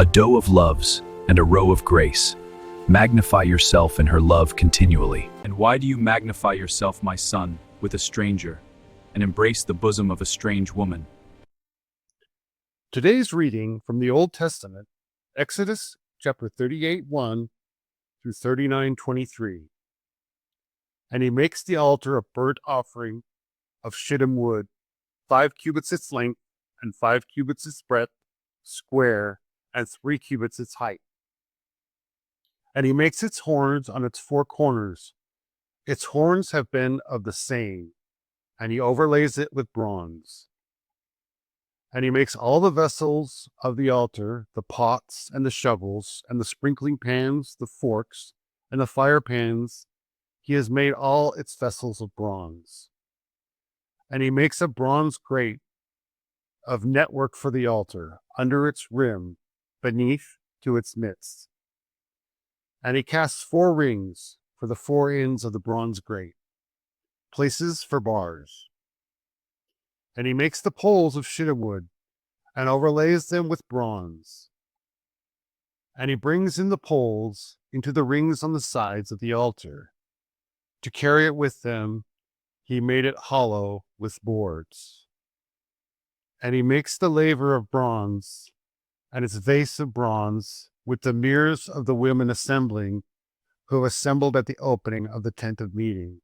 a doe of loves and a roe of grace. Magnify yourself in her love continually. And why do you magnify yourself, my son, with a stranger, and embrace the bosom of a strange woman? Today's reading from the Old Testament, Exodus chapter 38:1 through 39:23. And he makes the altar a burnt offering of shittim wood, 5 cubits its length, and 5 cubits its breadth, square, and 3 cubits its height. And he makes its horns on its 4 corners. Its horns have been of the same, and he overlays it with bronze. And he makes all the vessels of the altar, the pots and the shovels, and the sprinkling pans, the forks, and the fire pans. He has made all its vessels of bronze. And he makes a bronze grate of network for the altar, under its rim, beneath to its midst. And he casts 4 rings for the 4 ends of the bronze grate, places for bars. And he makes the poles of shittim wood, and overlays them with bronze. And he brings in the poles into the rings on the sides of the altar. To carry it with them, he made it hollow with boards. And he makes the laver of bronze, and its vase of bronze, with the mirrors of the women assembling, who assembled at the opening of the tent of meeting.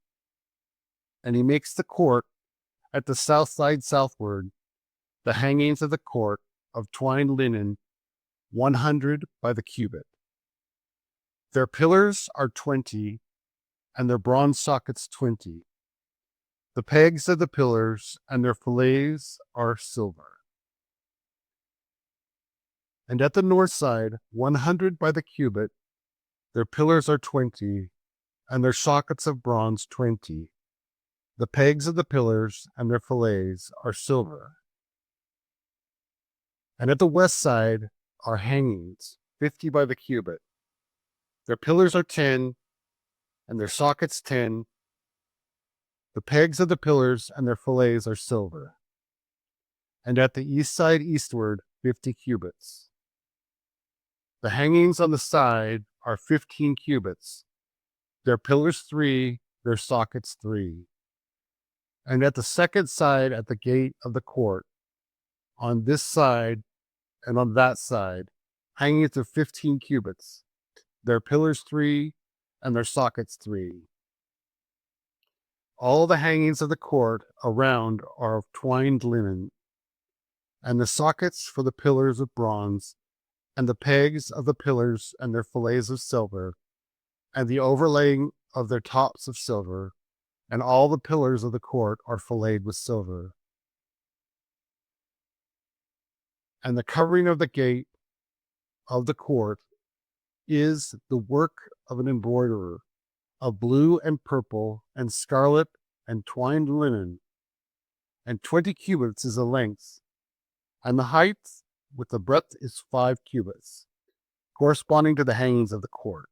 And he makes the court at the south side southward, the hangings of the court of twined linen, 100 by the cubit. Their pillars are 20, and their bronze sockets 20. The pegs of the pillars and their fillets are silver. And at the north side, 100 by the cubit, their pillars are 20, and their sockets of bronze 20. The pegs of the pillars and their fillets are silver. And at the west side are hangings, 50 by the cubit. Their pillars are 10, and their sockets 10. The pegs of the pillars and their fillets are silver. And at the east side eastward, 50 cubits. The hangings on the side are 15 cubits. Their pillars 3, their sockets 3. And at the second side at the gate of the court, on this side and on that side, hangings of 15 cubits. Their pillars 3, and their sockets 3. All the hangings of the court around are of twined linen, and the sockets for the pillars of bronze, and the pegs of the pillars and their fillets of silver, and the overlaying of their tops of silver, and all the pillars of the court are filleted with silver. And the covering of the gate of the court is the work of an embroiderer, of blue and purple and scarlet and twined linen, and 20 cubits is the length, and the height with the breadth is 5 cubits, corresponding to the hangings of the court.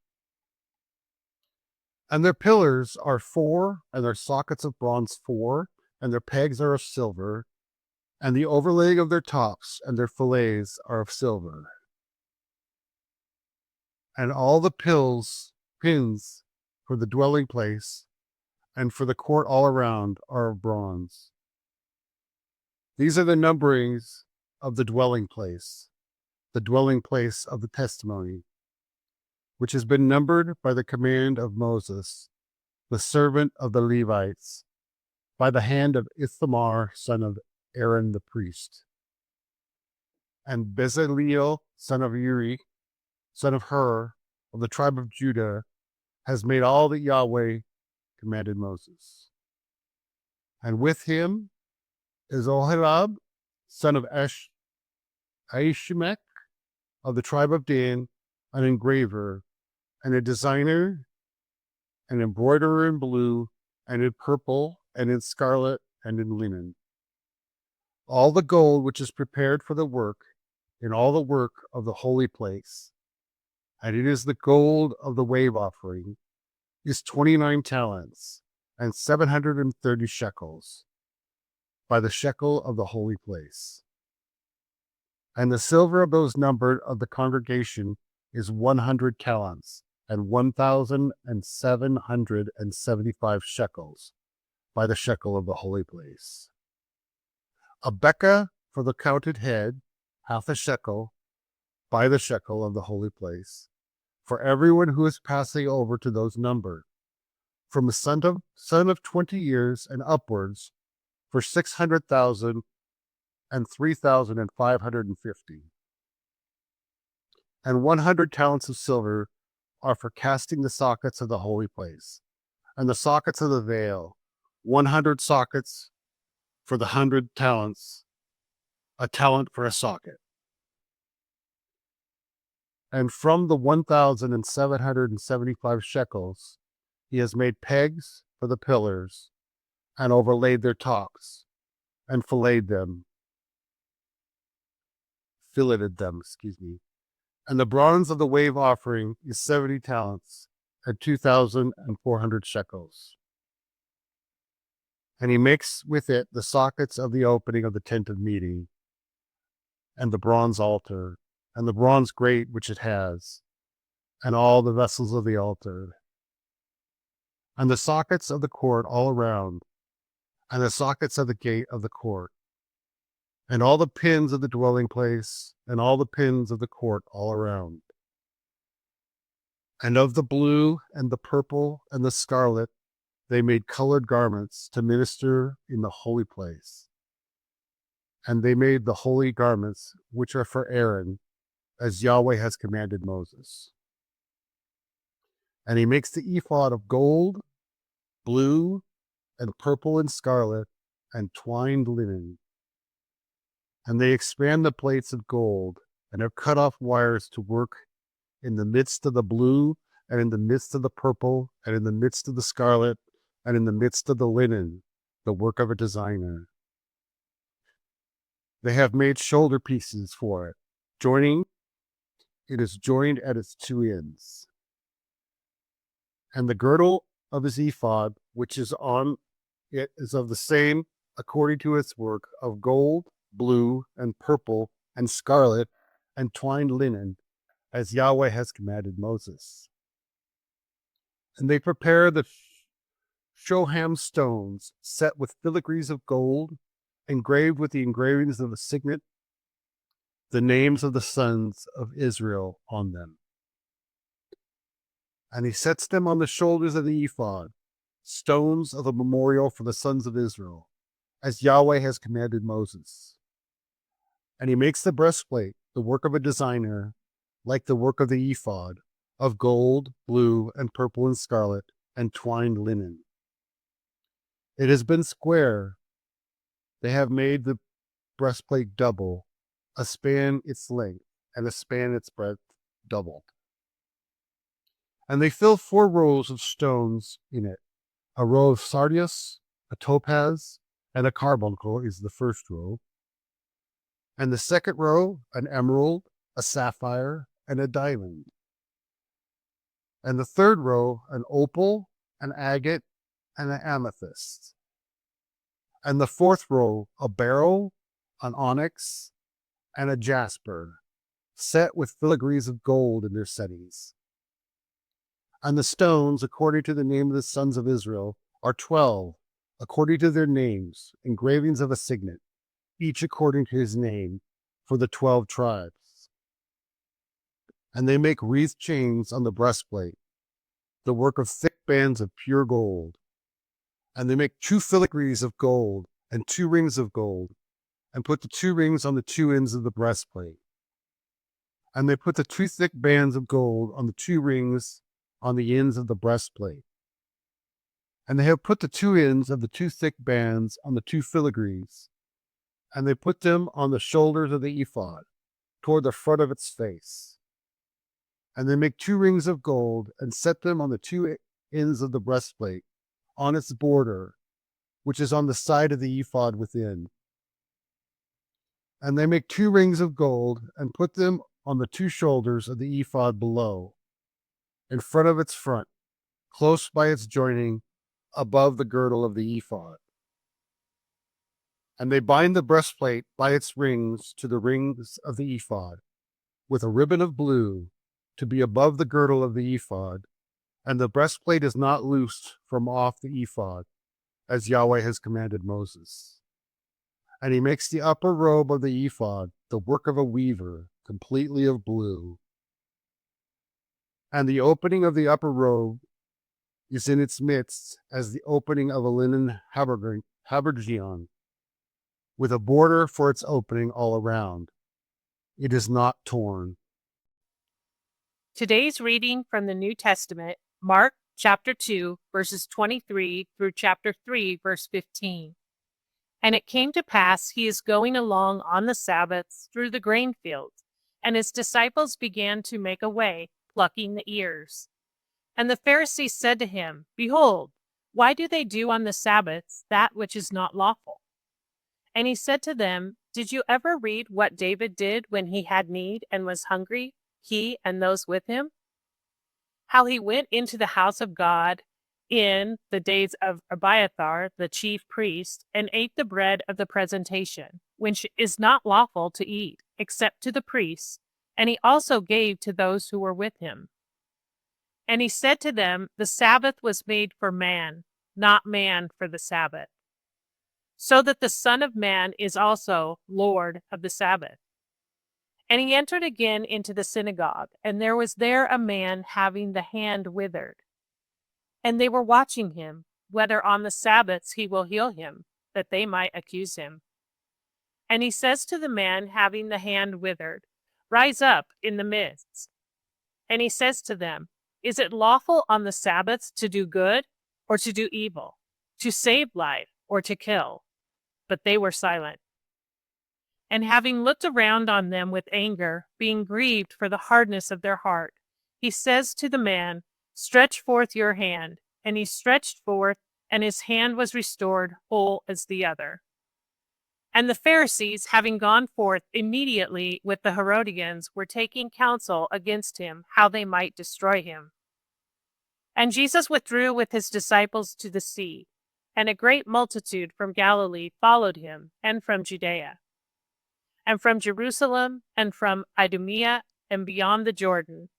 And their pillars are 4, and their sockets of bronze 4, and their pegs are of silver, and the overlaying of their tops and their fillets are of silver. And all the pins for the dwelling place and for the court all around are of bronze. These are the numberings of the dwelling place of the testimony, which has been numbered by the command of Moses, the servant of the Levites, by the hand of Ithamar, son of Aaron the priest. And Bezaleel, son of Uri, son of Hur, of the tribe of Judah, has made all that Yahweh commanded Moses. And with him is Oholiab, son of Ahisamach, of the tribe of Dan, an engraver, and a designer, an embroiderer in blue, and in purple, and in scarlet, and in linen. All the gold which is prepared for the work, in all the work of the holy place, and it is the gold of the wave offering, is 29 talents, and 730 shekels, by the shekel of the holy place. And the silver of those numbered of the congregation is 100 talents, and 1,775 shekels, by the shekel of the holy place. A bekah for the counted head, half a shekel, by the shekel of the holy place, for everyone who is passing over to those numbered, from a son of 20 years and upwards, for 600,000 and 3,550. And 100 talents of silver are for casting the sockets of the holy place, and the sockets of the veil, 100 sockets for the 100 talents, a talent for a socket. And from the 1,775 shekels, he has made pegs for the pillars, and overlaid their tops, and filleted them. And the bronze of the wave offering is 70 talents, at 2,400 shekels. And he makes with it the sockets of the opening of the tent of meeting, and the bronze altar, and the bronze grate which it has, and all the vessels of the altar, and the sockets of the court all around, and the sockets of the gate of the court, and all the pins of the dwelling place, and all the pins of the court all around. And of the blue, and the purple, and the scarlet, they made colored garments to minister in the holy place. And they made the holy garments, which are for Aaron, as Yahweh has commanded Moses. And he makes the ephod of gold, blue, and purple and scarlet, and twined linen. And they expand the plates of gold, and have cut off wires to work in the midst of the blue, and in the midst of the purple, and in the midst of the scarlet, and in the midst of the linen, the work of a designer. They have made shoulder pieces for it, it is joined at its two ends. And the girdle of his ephod, which is on it, is of the same, according to its work, of gold, blue, and purple, and scarlet, and twined linen, as Yahweh has commanded Moses. And they prepare the shoham stones, set with filigrees of gold, engraved with the engravings of the signet, the names of the sons of Israel on them. And he sets them on the shoulders of the ephod, stones of the memorial for the sons of Israel, as Yahweh has commanded Moses. And he makes the breastplate, the work of a designer, like the work of the ephod, of gold, blue, and purple and scarlet, and twined linen. It has been square. They have made the breastplate double, a span its length, and a span its breadth doubled. And they fill 4 rows of stones in it. A row of sardius, a topaz, and a carbuncle is the first row. And the second row, an emerald, a sapphire, and a diamond. And the third row, an opal, an agate, and an amethyst. And the fourth row, a beryl, an onyx, and a jasper, set with filigrees of gold in their settings. And the stones, according to the name of the sons of Israel, are 12, according to their names, engravings of a signet, each according to his name, for the 12 tribes. And they make wreathed chains on the breastplate, the work of thick bands of pure gold. And they make 2 filigrees of gold and 2 rings of gold, and put the 2 rings on the 2 ends of the breastplate. And they put the 2 thick bands of gold on the 2 rings on the ends of the breastplate. And they have put the 2 ends of the 2 thick bands on the 2 filigrees, and they put them on the shoulders of the ephod, toward the front of its face. And they make 2 rings of gold, and set them on the 2 ends of the breastplate, on its border, which is on the side of the ephod within. And they make 2 rings of gold, and put them on the 2 shoulders of the ephod below, in front of its front, close by its joining, above the girdle of the ephod. And they bind the breastplate by its rings to the rings of the ephod, with a ribbon of blue to be above the girdle of the ephod. And the breastplate is not loosed from off the ephod, as Yahweh has commanded Moses. And he makes the upper robe of the ephod the work of a weaver, completely of blue. And the opening of the upper robe is in its midst as the opening of a linen habergeon, with a border for its opening all around. It is not torn. Today's reading from the New Testament, Mark chapter 2, verses 23 through chapter 3, verse 15. And it came to pass, he is going along on the Sabbaths through the grain fields, and his disciples began to make a way, plucking the ears. And the Pharisees said to him, Behold, why do they do on the Sabbaths that which is not lawful? And he said to them, Did you ever read what David did when he had need and was hungry, he and those with him? How he went into the house of God in the days of Abiathar, the chief priest, and ate the bread of the presentation, which is not lawful to eat, except to the priests, and he also gave to those who were with him. And he said to them, The Sabbath was made for man, not man for the Sabbath. So that the Son of Man is also Lord of the Sabbath. And he entered again into the synagogue, and there was there a man having the hand withered. And they were watching him, whether on the Sabbaths he will heal him, that they might accuse him. And he says to the man having the hand withered, Rise up in the midst. And he says to them, Is it lawful on the Sabbaths to do good or to do evil, to save life or to kill? But they were silent. And having looked around on them with anger, being grieved for the hardness of their heart, he says to the man, Stretch forth your hand. And he stretched forth, and his hand was restored whole as the other. And the Pharisees, having gone forth immediately with the Herodians, were taking counsel against him, how they might destroy him. And Jesus withdrew with his disciples to the sea, and a great multitude from Galilee followed him, and from Judea, and from Jerusalem, and from Idumea, and beyond the Jordan.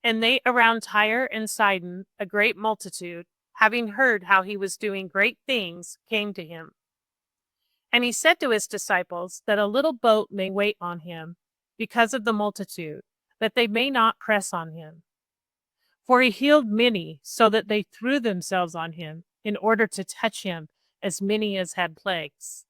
And they around Tyre and Sidon, a great multitude, having heard how he was doing great things, came to him. And he said to his disciples that a little boat may wait on him, because of the multitude, that they may not press on him. For he healed many, so that they threw themselves on him, in order to touch him, as many as had plagues.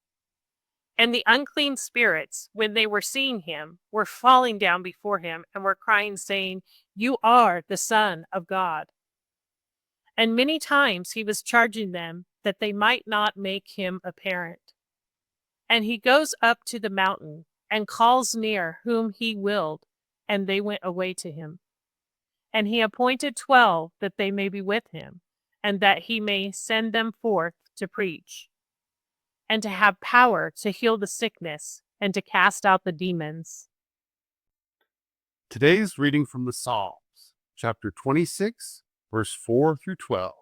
And the unclean spirits, when they were seeing him, were falling down before him, and were crying, saying, You are the Son of God. And many times he was charging them that they might not make him apparent. And he goes up to the mountain, and calls near whom he willed, and they went away to him. And he appointed 12 that they may be with him, and that he may send them forth to preach, and to have power to heal the sickness, and to cast out the demons. Today's reading from the Psalms, chapter 26, verse 4 through 12.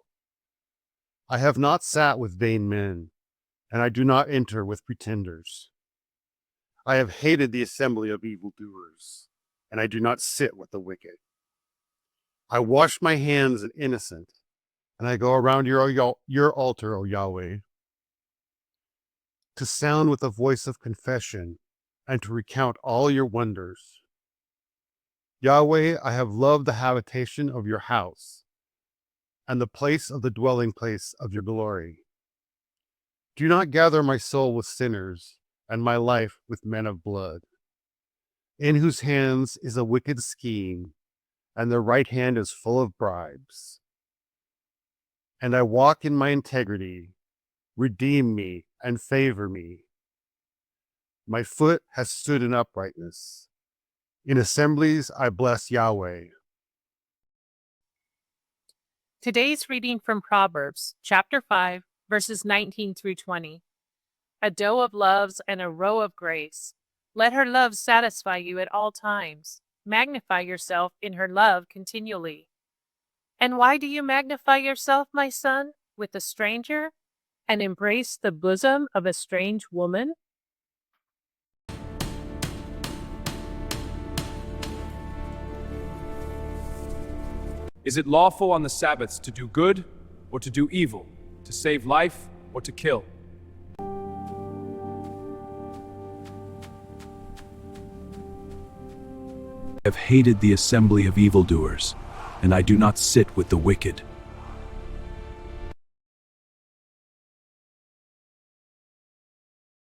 I have not sat with vain men, and I do not enter with pretenders. I have hated the assembly of evildoers, and I do not sit with the wicked. I wash my hands in innocent, and I go around your altar, O Yahweh, to sound with a voice of confession and to recount all your wonders. Yahweh, I have loved the habitation of your house and the place of the dwelling place of your glory. Do not gather my soul with sinners and my life with men of blood, in whose hands is a wicked scheme, and their right hand is full of bribes. And I walk in my integrity. Redeem me and favor me. My foot has stood in uprightness. In assemblies I bless Yahweh. Today's reading from Proverbs, chapter 5, verses 19 through 20. A doe of loves and a roe of grace. Let her love satisfy you at all times. Magnify yourself in her love continually. And why do you magnify yourself, my son, with a stranger? and embrace the bosom of a strange woman? Is it lawful on the Sabbaths to do good or to do evil, to save life or to kill? I have hated the assembly of evildoers, and I do not sit with the wicked.